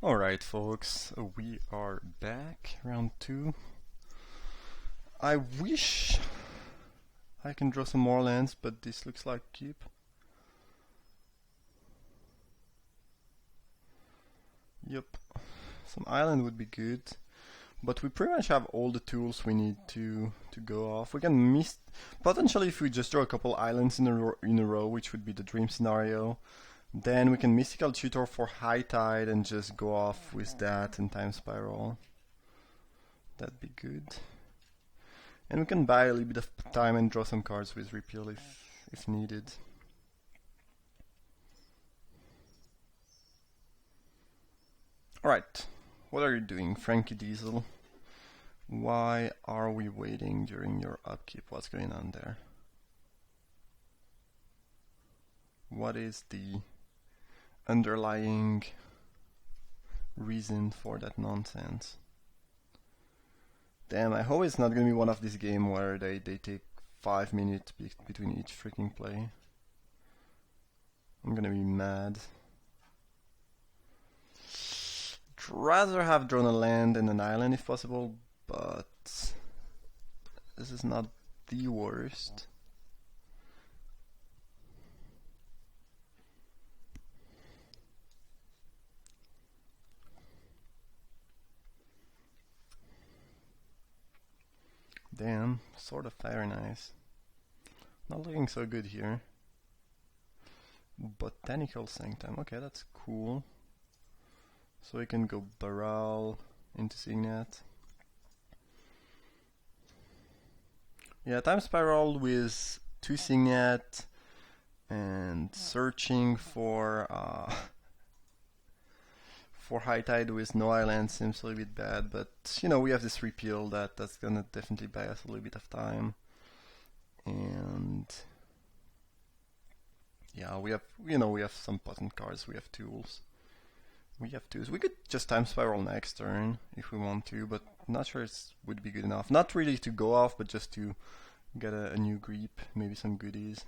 Alright folks, we are back, round 2. I wish I can draw some more lands, but this looks like keep. Yep, some island would be good, but we pretty much have all the tools we need to go off. We can miss, potentially if we just draw a couple islands in a row, which would be the dream scenario, then we can Mystical Tutor for High Tide and just go off with that and Time Spiral. That'd be good. And we can buy a little bit of time and draw some cards with Repeal if needed. Alright, what are you doing, Frankie Diesel? Why are we waiting during your upkeep? What's going on there? What is the underlying reason for that nonsense? Damn, I hope it's not gonna be one of these games where they take 5 minutes between each freaking play. I'm gonna be mad. I'd rather have drawn a land and an island if possible, but this is not the worst. Damn, Sword of Fire, nice. Not looking so good here. Botanical Sanctum, okay, that's cool. So we can go Baral into Signet. Yeah, Time Spiral with 2 Signet and searching for High Tide with no island seems a little bit bad, but you know, we have this repeal that's gonna definitely buy us a little bit of time. And yeah, we have some potent cards, we have tools. We could just Time Spiral next turn if we want to, but not sure it would be good enough. Not really to go off, but just to get a new Greep, maybe some goodies.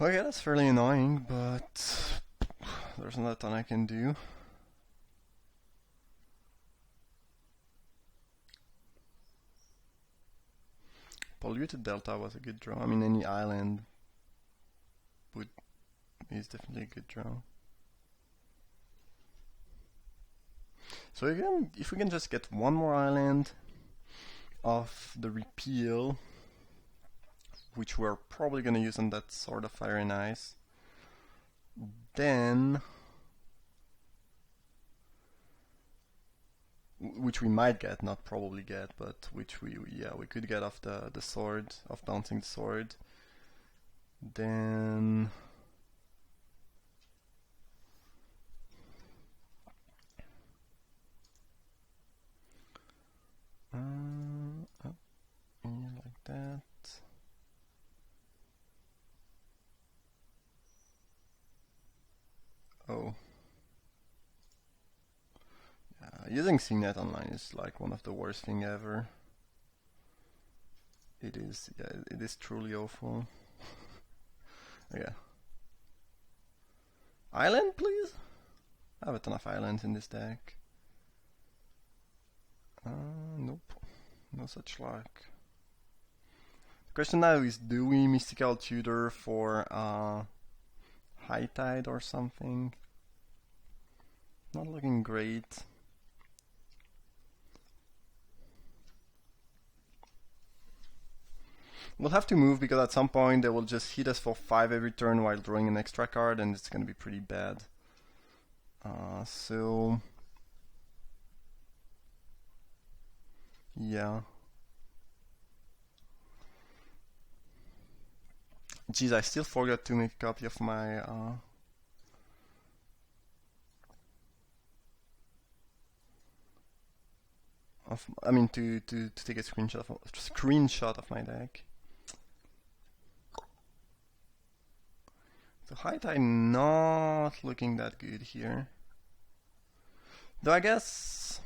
Okay, that's fairly annoying, but there's not a ton I can do. Polluted Delta was a good draw. I mean, any island is definitely a good draw. So if we can just get one more island of the repeal, which we're probably gonna use on that Sword of Fire and Ice, then, which we might get, not probably get, but which we could get off the sword, of bouncing the sword, then up here like that. Oh. Using Signet online is like one of the worst thing ever. It is, yeah, it is truly awful. Yeah. Island, please? I have a ton of islands in this deck. Nope. No such luck. The question now is, do we Mystical Tutor for High Tide or something? Not looking great. We'll have to move because at some point they will just hit us for 5 every turn while drawing an extra card, and it's gonna be pretty bad. So yeah. Geez, I still forgot to make a copy of my to take a screenshot of my deck. So High Tide not looking that good here. Though I guess,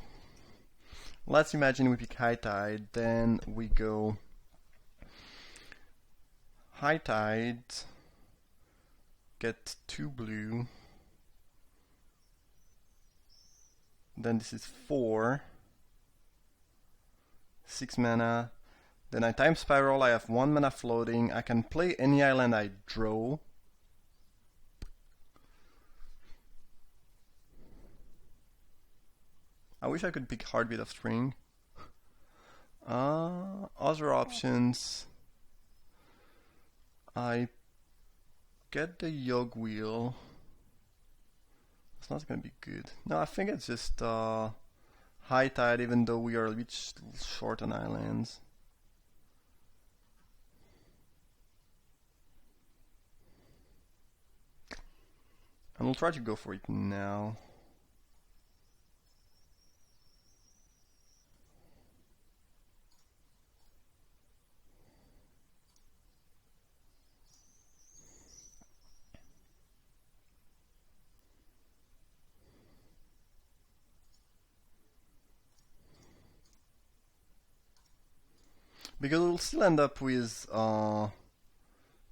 let's imagine we pick High Tide, then we go High Tide, get 2 blue, Then this is 4. 6 mana. Then I time Spiral, I have 1 mana floating. I can play any island I draw. I wish I could pick Heartbeat of Spring. Other options. I get the Yogg Wheel. It's not gonna be good. No, I think it's just High Tide, even though we are a bit short on islands. And we'll try to go for it now. Because we'll still end up with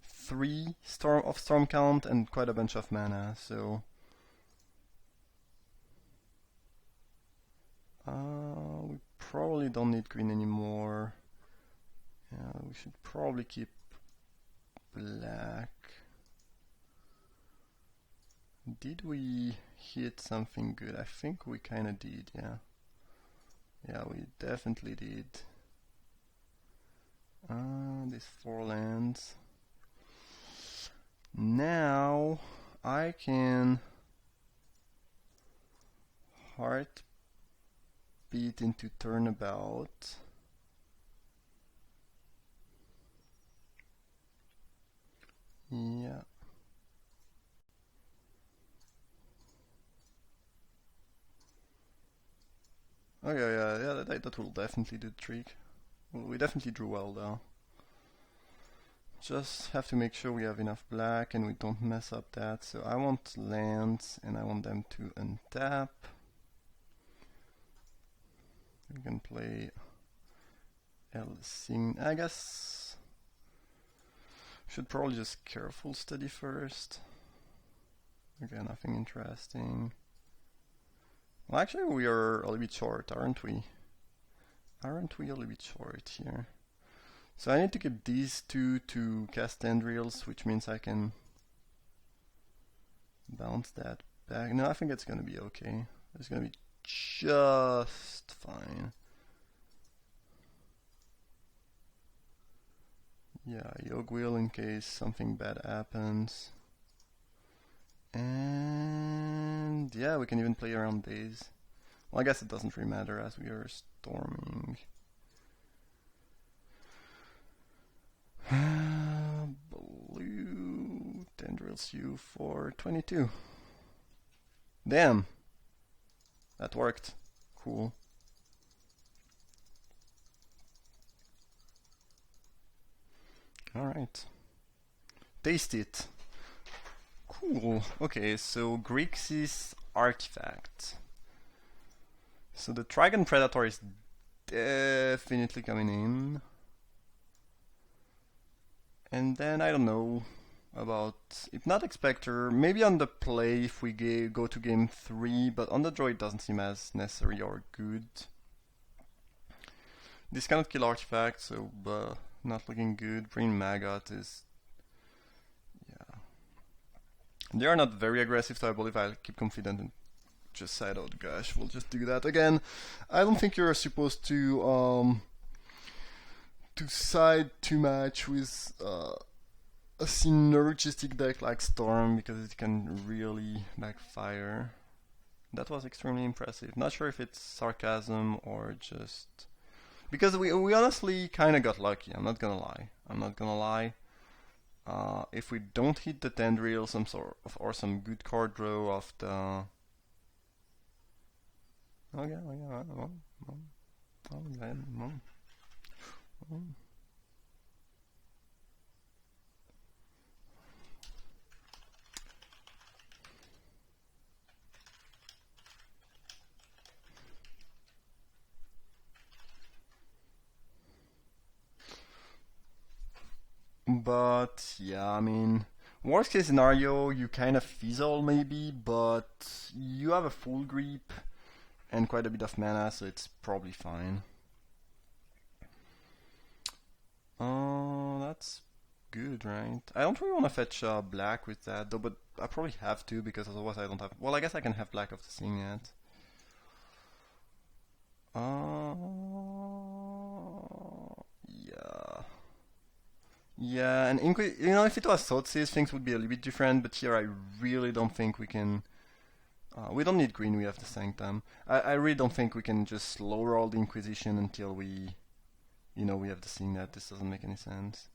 3 storm count and quite a bunch of mana, so we probably don't need green anymore. Yeah, we should probably keep black. Did we hit something good? I think we kinda did, yeah. Yeah, we definitely did. These 4 lands. Now I can Heartbeat into Turnabout. Yeah. Okay, yeah, that will definitely do the trick. We definitely drew well though. Just have to make sure we have enough black and we don't mess up that. So I want lands and I want them to untap. We can play Elsing. I guess should probably just Careful Study first. Okay, nothing interesting. Well, actually we are a little bit short, aren't we? Aren't we a little bit short here? So I need to keep these 2 to cast Tendrils, which means I can bounce that back. No, I think it's gonna be okay. It's gonna be just fine. Yeah, Yogg Wheel in case something bad happens. And yeah, we can even play around days. Well, I guess it doesn't really matter as we are storming. Blue Tendrils you for 22. Damn! That worked. Cool. Alright. Taste it. Cool. Okay, so Grixis Artifact. So the Dragon Predator is definitely coming in. And then I don't know about Hypnotic Spectre. Maybe on the play if we go to game 3, but on the draw it doesn't seem as necessary or good. This cannot kill artifacts, so not looking good. Brain Maggot is, yeah. They are not very aggressive, so I believe I'll keep confident and just side out Gush. We'll just do that again. I don't think you're supposed to side too much with a synergistic deck like Storm because it can really backfire. That was extremely impressive. Not sure if it's sarcasm or just because we honestly kind of got lucky. I'm not gonna lie. If we don't hit the Tendril, some sort of, or some good card draw of the. But yeah, I mean, worst case scenario, you kind of fizzle maybe, but you have a full grip. and quite a bit of mana, so it's probably fine. Oh, that's good, right? I don't really want to fetch black with that though, but I probably have to because otherwise I don't have. Well, I guess I can have black of the Signet. Yeah. Yeah, and you know, if it was Thoughtseize, things would be a little bit different, but here I really don't think we can. We don't need green, we have the Sanctum. I really don't think we can just slow roll the Inquisition until we, you know, we have the Signet. This doesn't make any sense.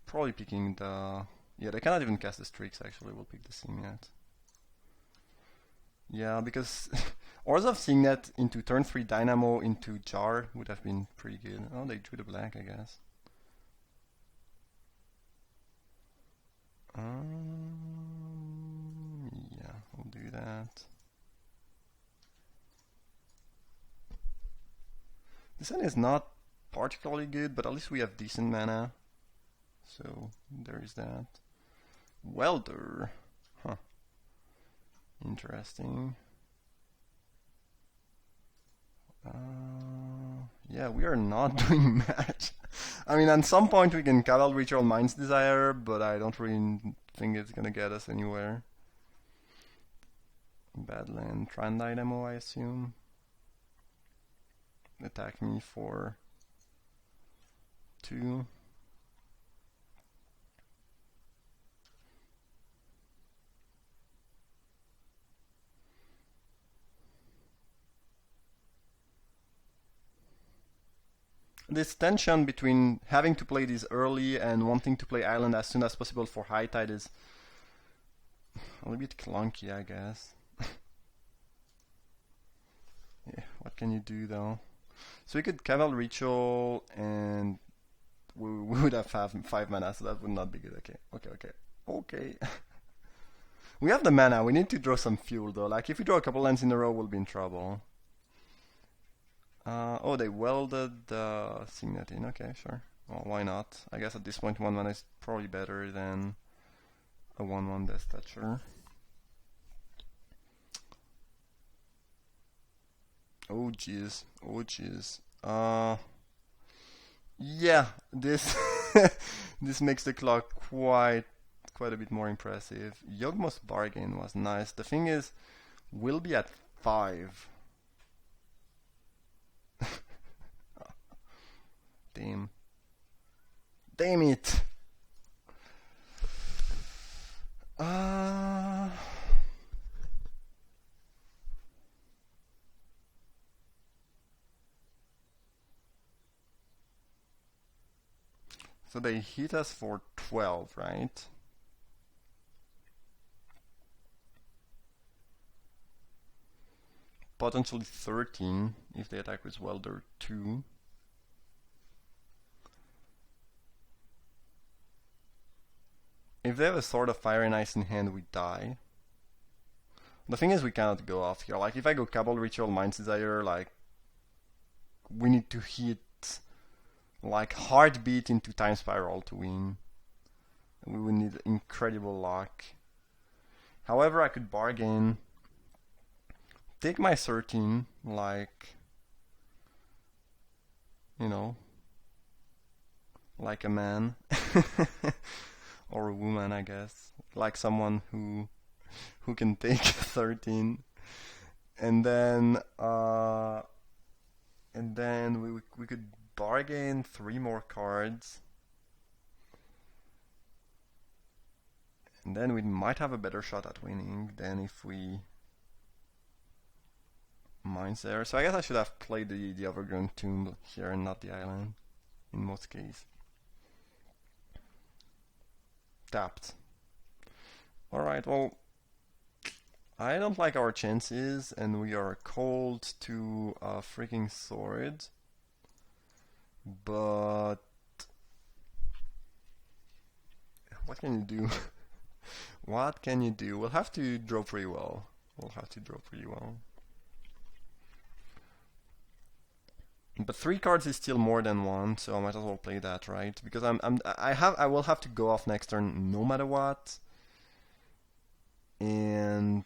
Probably picking the... Yeah, they cannot even cast the Strix, actually. We'll pick the Signet. Yeah, because Ores of Signet into turn 3 Dynamo into Jar would have been pretty good. Oh, they drew the black, I guess. Yeah, we'll do that. This one is not particularly good, but at least we have decent mana. So there is that. Welder. Huh. Interesting. Yeah, we are not doing much. I mean, at some point we can Cabal Ritual Mind's Desire, but I don't really think it's gonna get us anywhere. Badland Tran Dynamo, I assume. Attack me for 2. This tension between having to play this early and wanting to play Island as soon as possible for High Tide is a little bit clunky, I guess. Yeah, what can you do though? So we could Cabal Ritual and we would have 5 mana, so that would not be good. Okay. We have the mana, we need to draw some fuel though. Like if we draw a couple lands in a row, we'll be in trouble. Oh, they welded the Signet in. Okay, sure. Well, why not? I guess at this point 1 mana is probably better than a 1/1 Death Toucher. Oh jeez. Yeah, this this makes the clock quite a bit more impressive. Yawgmoth's Bargain was nice. The thing is, we'll be at 5. Damn it. So they hit us for 12, right? Potentially 13 if they attack with Welder 2. If they have a Sword of Fire and Ice in hand, we die. The thing is, we cannot go off here. Like, if I go Cabal Ritual Mind's Desire, like, we need to hit, like, Heartbeat into Time Spiral to win. We would need incredible luck. However, I could bargain, take my 13, like, you know, like a man. Or a woman, I guess, like someone who can take 13, and then we could bargain 3 more cards, and then we might have a better shot at winning than if we Mind's there. So I guess I should have played the Overgrown Tomb here and not the island in most cases. Tapped. Alright, well, I don't like our chances, and we are cold to a freaking sword. But what can you do? What can you do? We'll have to draw pretty well. But 3 cards is still more than 1, so I might as well play that, right? Because I will have to go off next turn no matter what. And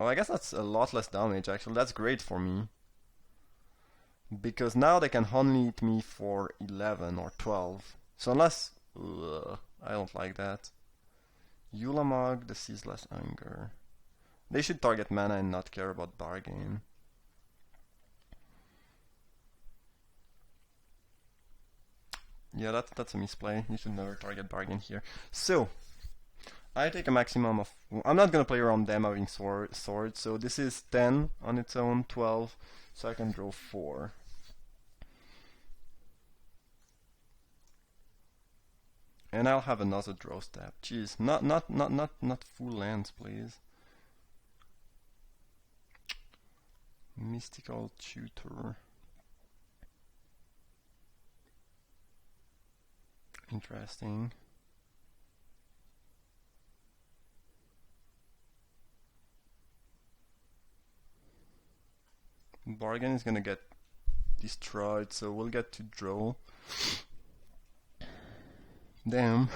Oh, I guess that's a lot less damage actually. That's great for me. Because now they can only hit me for 11 or 12. So unless... Ugh, I don't like that. Yulamog, the Ceaseless Anger. They should target mana and not care about bargain. Yeah, that's a misplay. You should never target bargain here. So, I take a maximum of... I'm not gonna play around them having swords, so this is 10 on its own, 12, so I can draw 4. And I'll have another draw step. Jeez, not full lands, please. Mystical Tutor. Interesting. Bargain is gonna get destroyed, so we'll get to draw. Damn.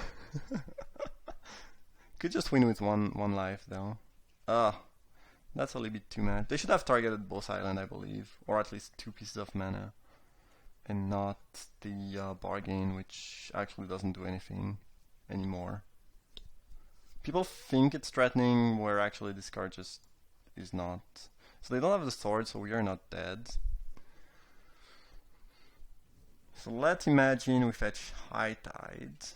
Could just win with one life though. That's a little bit too much. They should have targeted both island, I believe, or at least 2 pieces of mana, and not the bargain, which actually doesn't do anything anymore. People think it's threatening, where actually this card just is not. So they don't have the sword, so we are not dead. So let's imagine we fetch High Tide.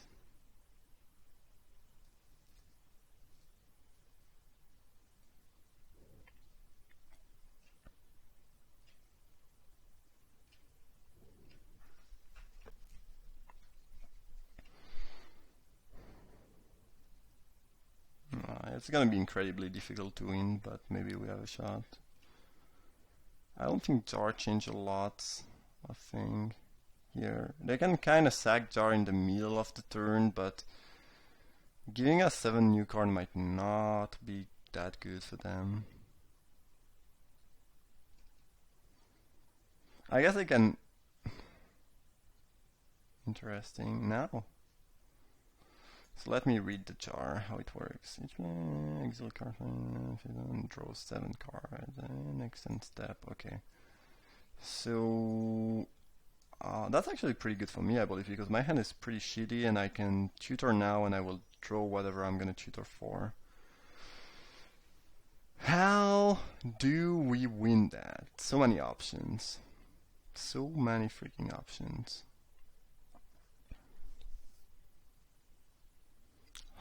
It's gonna be incredibly difficult to win, but maybe we have a shot. I don't think Jar changed a lot of thing here. They can kind of sack Jar in the middle of the turn, but giving us 7 new card might not be that good for them. I guess I can... Interesting. Now. So let me read the jar, how it works. Each exile card draws 7 cards. Next end step, okay. So that's actually pretty good for me, I believe, because my hand is pretty shitty and I can tutor now and I will draw whatever I'm gonna tutor for. How do we win that? So many options. So many freaking options.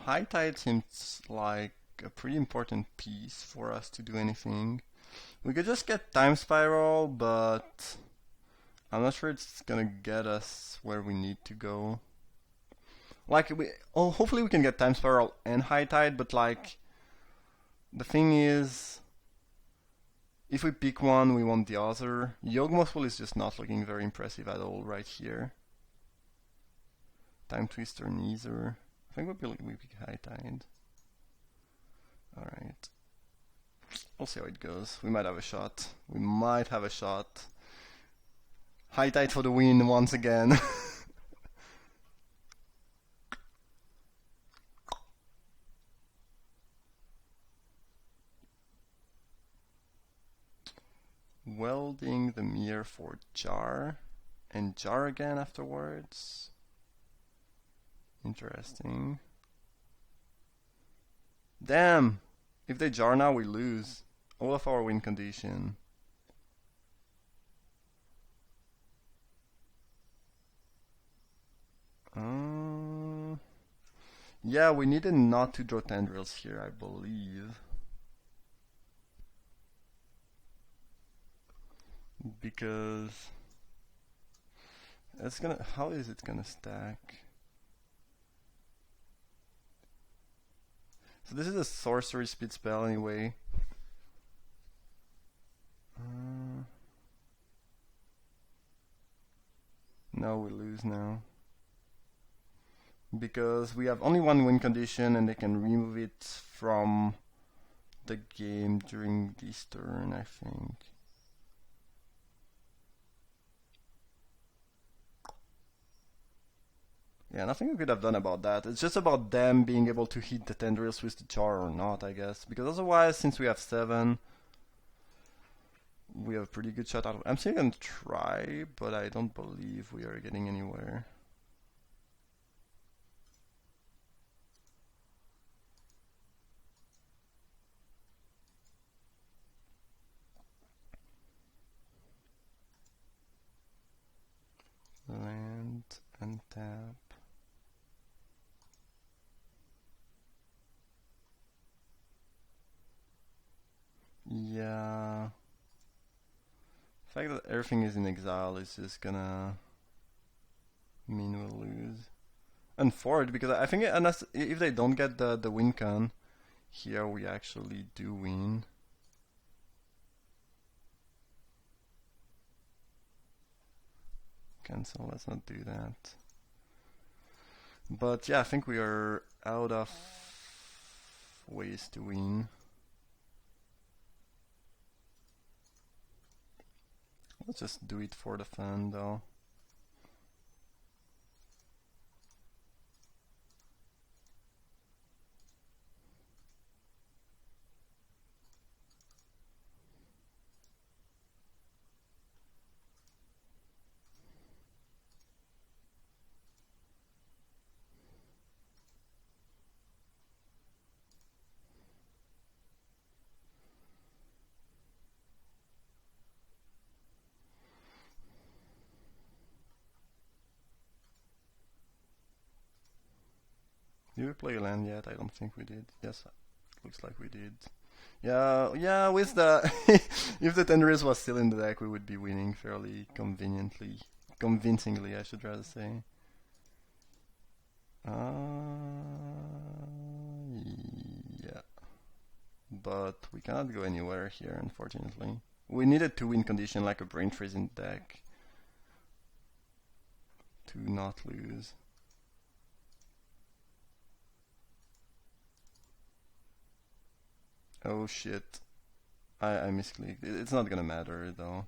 High Tide seems like a pretty important piece for us to do anything. We could just get Time Spiral, but I'm not sure it's gonna get us where we need to go. Like, hopefully we can get Time Spiral and High Tide, but like, the thing is, if we pick one, we want the other. Yawgmoth's is just not looking very impressive at all right here. Time Twister neither. I think we pick High Tide. Alright. We'll see how it goes. We might have a shot. We might have a shot. High Tide for the win once again. Welding the mirror for Jar. And Jar again afterwards. Interesting. Damn! If they Jar now, we lose all of our win condition. Yeah, we needed not to draw tendrils here, I believe. Because it's gonna. How is it gonna stack? So this is a sorcery speed spell anyway. No, we lose now. Because we have only one win condition and they can remove it from the game during this turn, I think. Yeah, nothing we could have done about that. It's just about them being able to hit the tendrils with the jar or not, I guess. Because otherwise, since we have 7, we have a pretty good shot out of. I'm still gonna try, but I don't believe we are getting anywhere. Land and tap. Yeah. The fact that everything is in exile is just gonna mean we'll lose. And forward, because I think unless if they don't get the win con, here we actually do win. Cancel, let's not do that. But yeah, I think we are out of ways to win. Let's just do it for the fun though. Did we play land yet? I don't think we did. Yes, looks like we did. Yeah, with the if the Tendrils was still in the deck, we would be winning fairly convincingly, I should rather say. Yeah, but we cannot go anywhere here, unfortunately. We needed to win condition like a brain freeze in the deck to not lose. Oh shit. I misclicked. It's not gonna matter though.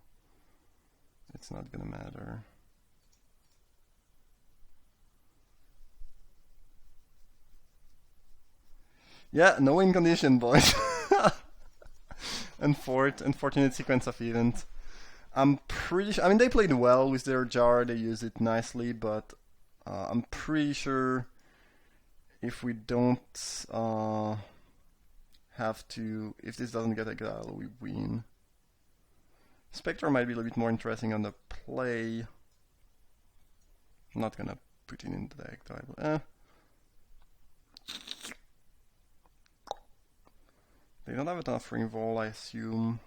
It's not gonna matter. Yeah, no win condition, boys. Unfortunate sequence of events. I'm pretty sure. I mean, they played well with their jar. They used it nicely, but I'm pretty sure if we don't have to, if this doesn't get exile, we win. Spectre might be a little bit more interesting on the play. I'm not gonna put it in the deck though. They don't have enough Ringvol, I assume.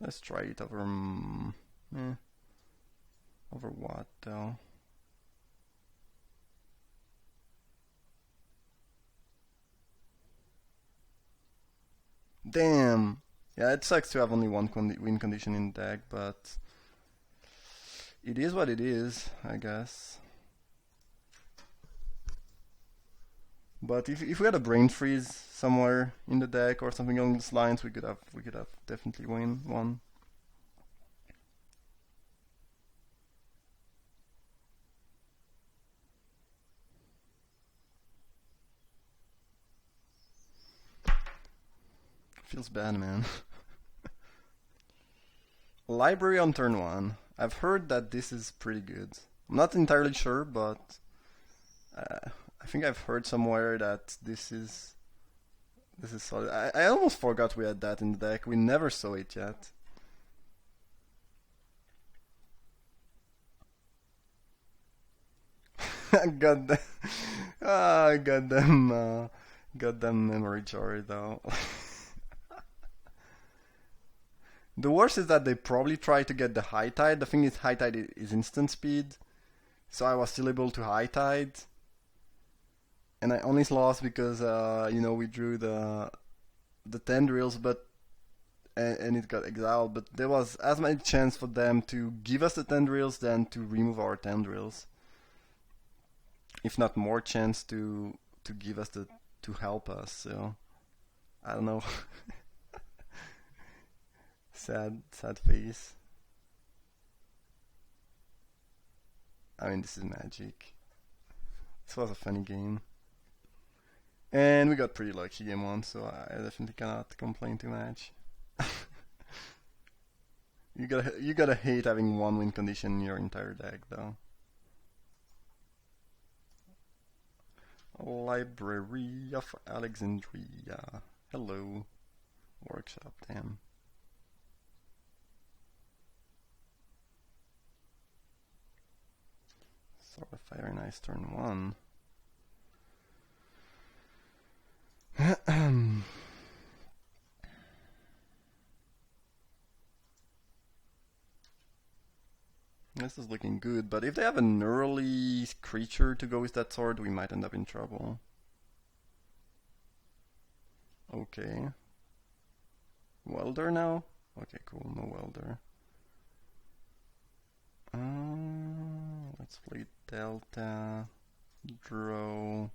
Let's try it over. Over what though? Damn! Yeah, it sucks to have only one win condition in the deck, but it is what it is, I guess. But if we had a brain freeze somewhere in the deck or something along those lines, we could have definitely won. Feels bad, man. Library on turn 1. I've heard that this is pretty good. I'm not entirely sure, but I think I've heard somewhere that this is solid. I almost forgot we had that in the deck. We never saw it yet. Goddamn, goddamn memory jar though. The worst is that they probably try to get the high tide. The thing is, high tide is instant speed, so I was still able to high tide, and I only lost because we drew the tendrils, but and it got exiled. But there was as much chance for them to give us the tendrils than to remove our tendrils, if not more chance to give us to help us. So I don't know. Sad face. I mean, this is Magic. This was a funny game. And we got pretty lucky game one, so I definitely cannot complain too much. You gotta hate having one win condition in your entire deck, though. Library of Alexandria. Hello. Workshop, damn. Sword of Fire, nice turn one. This is looking good, but if they have an early creature to go with that sword, we might end up in trouble. Okay. Welder now? Okay, cool, no welder. Let's play Delta, draw,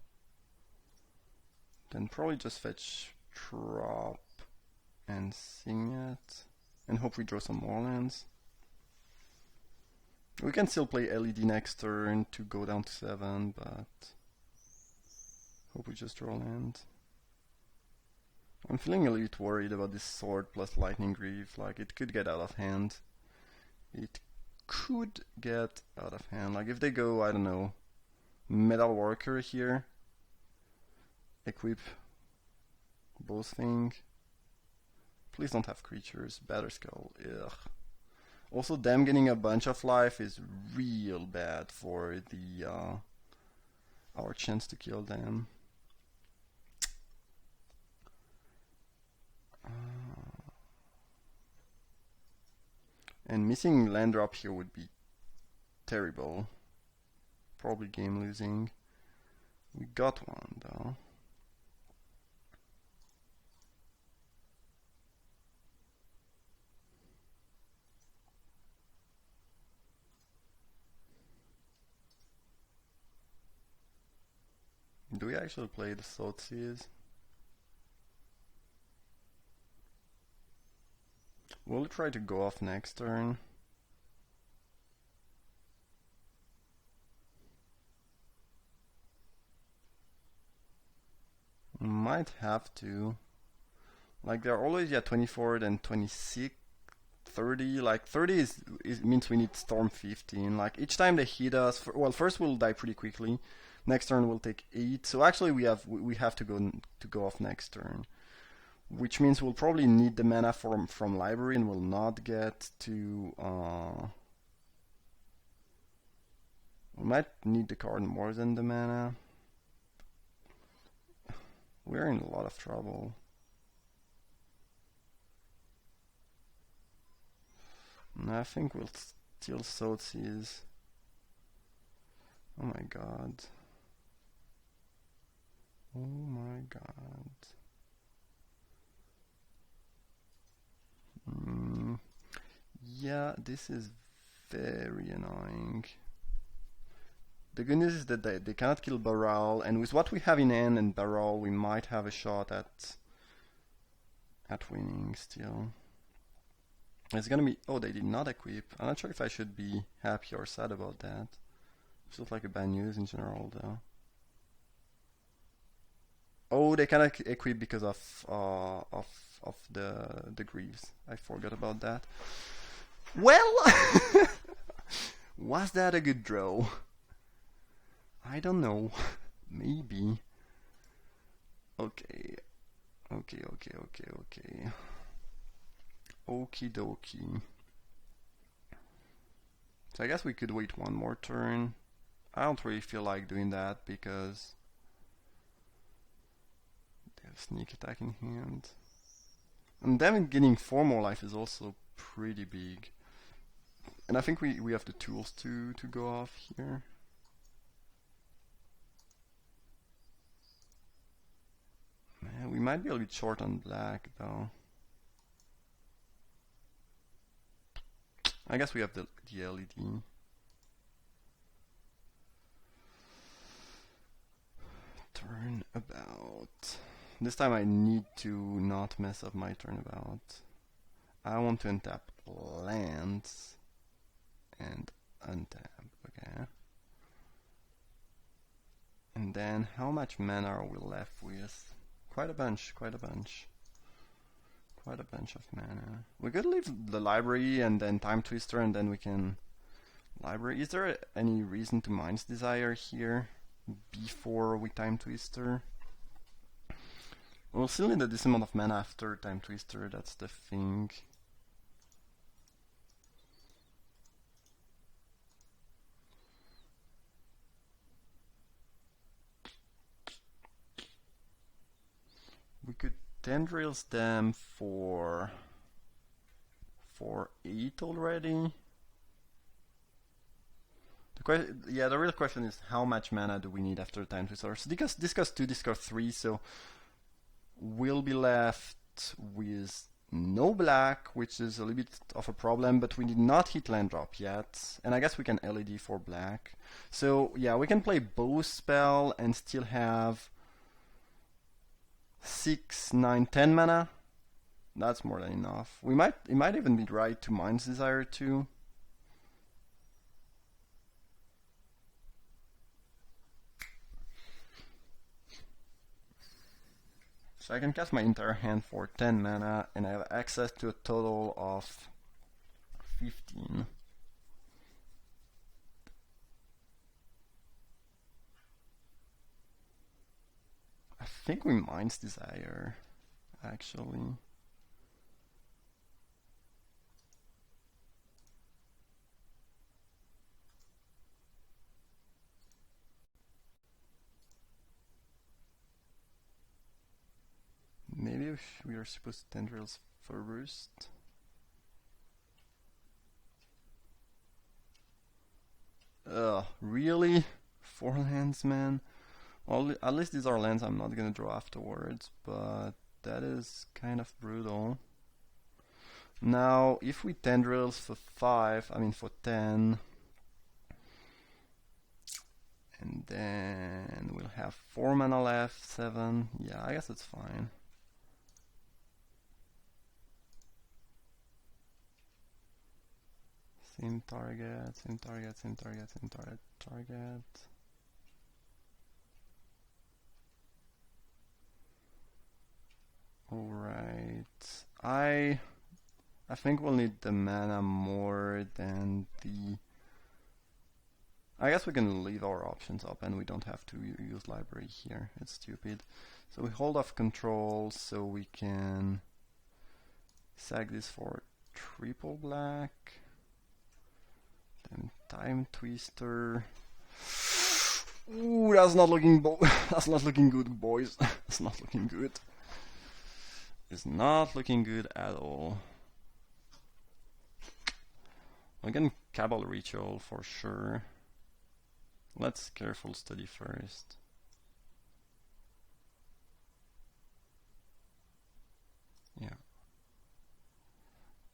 then probably just fetch Trop and sing it, and hope we draw some more lands. We can still play LED next turn to go down to 7, but hope we just draw land. I'm feeling a little bit worried about this sword plus Lightning Greave, like it could get out of hand. It could get out of hand, like if they go, I don't know, Metal Worker here, equip both things. Please don't have creatures, Batterskull, ugh. Also, them getting a bunch of life is real bad for the our chance to kill them. And missing land drop here would be terrible. Probably game losing. We got one though. Do we actually play the Thoughtseize? We'll try to go off next turn. Might have to. Like they're always at 24 then 26, 30. Like 30 means we need Storm 15. Like each time they hit us, well, first we'll die pretty quickly. Next turn we'll take 8. So actually we have to go off next turn, which means we'll probably need the mana from library and will not get to. We might need the card more than the mana. We're in a lot of trouble. And I think we'll steal Thoughtseize. Oh my god. Oh my god. Yeah, this is very annoying. The good news is that they cannot kill Baral, and with what we have in hand and Baral, we might have a shot at winning still. It's gonna be... Oh, they did not equip. I'm not sure if I should be happy or sad about that. Feels like a bad news in general, though. Oh, they cannot equip because of the Greaves. I forgot about that. Well, was that a good draw? I don't know. Maybe. Okay. Okay. Okie dokie. So I guess we could wait one more turn. I don't really feel like doing that because they have sneak attack in hand. And them getting 4 more life is also pretty big. And I think we have the tools to go off here. Man, we might be a little bit short on black though. I guess we have the LED. Turnabout. This time I need to not mess up my turnabout. I want to untap lands and untap, okay. then how much mana are we left with? Quite a bunch, quite a bunch. Quite a bunch of mana. We could leave the library and then Time Twister and then we can... Library. Is there any reason to Mind's Desire here before we Time Twister? We'll still need a decent amount of mana after Time Twister, that's the thing. We could Tendrils them for 8 already. The real question is how much mana do we need after Time Twister? So discuss 2, discard 3, so we'll be left with no black, which is a little bit of a problem, but we did not hit land drop yet, and I guess we can LED for black. So yeah, we can play both spell and still have 6, 9, 10 mana. That's more than enough. It might even be right to Mind's Desire too. So I can cast my entire hand for 10 mana and I have access to a total of 15. I think we Mind's Desire, actually. Maybe we are supposed to Tendrils first. Really? 4 lands, man? Well, at least these are lands I'm not gonna draw afterwards, but that is kind of brutal. Now, if we Tendrils for 5, I mean for 10, and then we'll have 4 mana left, 7, yeah, I guess it's fine. Same target, same target, same target, same target, target. Alright. I think we'll need the mana more than the... I guess we can leave our options up and we don't have to use library here. It's stupid. So we hold off control so we can sack this for triple black. Then Time Twister. Ooh, that's not looking that's not looking good, boys. That's not looking good. It's not looking good at all. We can Cabal Ritual for sure. Let's careful study first. Yeah.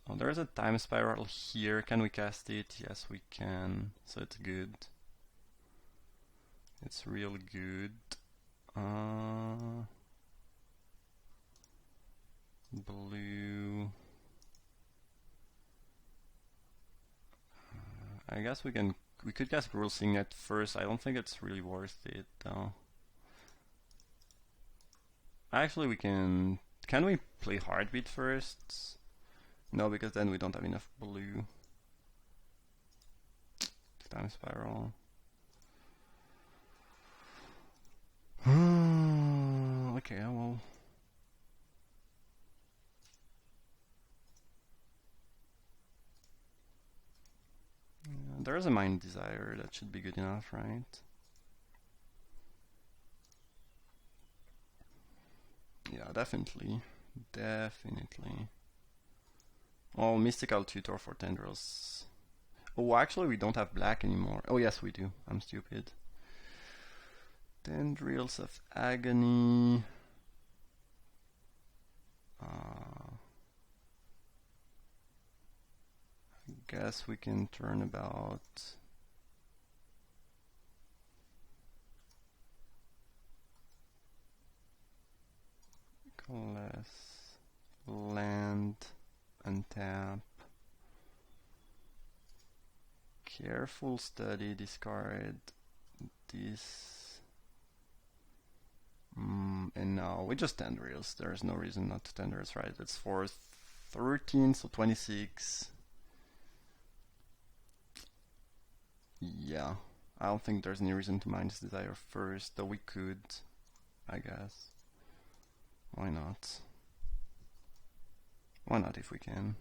Oh, there's a Time Spiral here. Can we cast it? Yes, we can. So it's good. It's real good. Blue. I guess we could cast Gruul Signet first. I don't think it's really worth it though. Actually, we can we play Heartbeat first? No, because then we don't have enough blue. Time Spiral. Okay, well. There's a Mind Desire, that should be good enough, right? Yeah, definitely. Definitely. Oh, Mystical Tutor for Tendrils. Oh, actually we don't have black anymore. Oh yes, we do. I'm stupid. Tendrils of Agony. I guess we can turn about. Less land, untap. Careful study, discard this. No, we just Tendrils. There's no reason not to Tendrils, right? It's for 13, so 26. Yeah, I don't think there's any reason to Mind's Desire first, though we could, I guess. Why not? Why not if we can?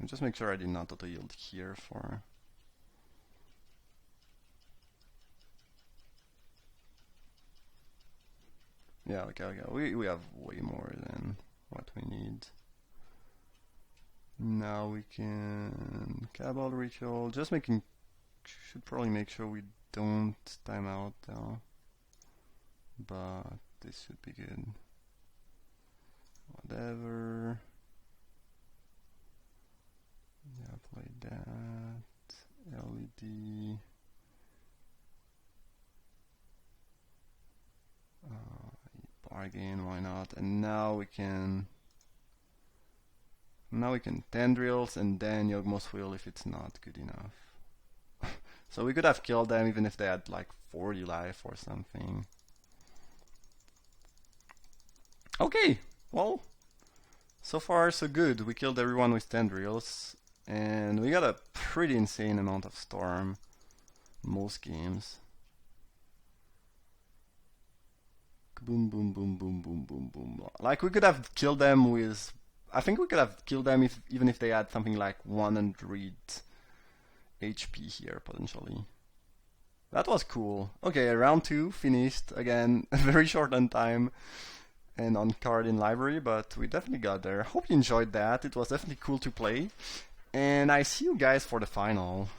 Just make sure I did not auto yield here for. Yeah, okay. We have way more than what we need. Now we can Cabal Ritual. Just making. Should probably make sure we don't time out though. But this should be good. Whatever. Yeah, play that. LED. Bargain, why not? And now we can Tendrils and then Yawgmoth's Will if it's not good enough. So we could have killed them even if they had like 40 life or something. Okay, well, so far so good. We killed everyone with Tendrils and we got a pretty insane amount of Storm most games. Boom, boom, boom, boom, boom, boom, boom. Like we could have killed them with. I think we could have killed them even if they had something like 100 HP here potentially. That was cool. Okay, round 2 finished again. Very short on time and on card in library, but we definitely got there. Hope you enjoyed that. It was definitely cool to play, and I see you guys for the final.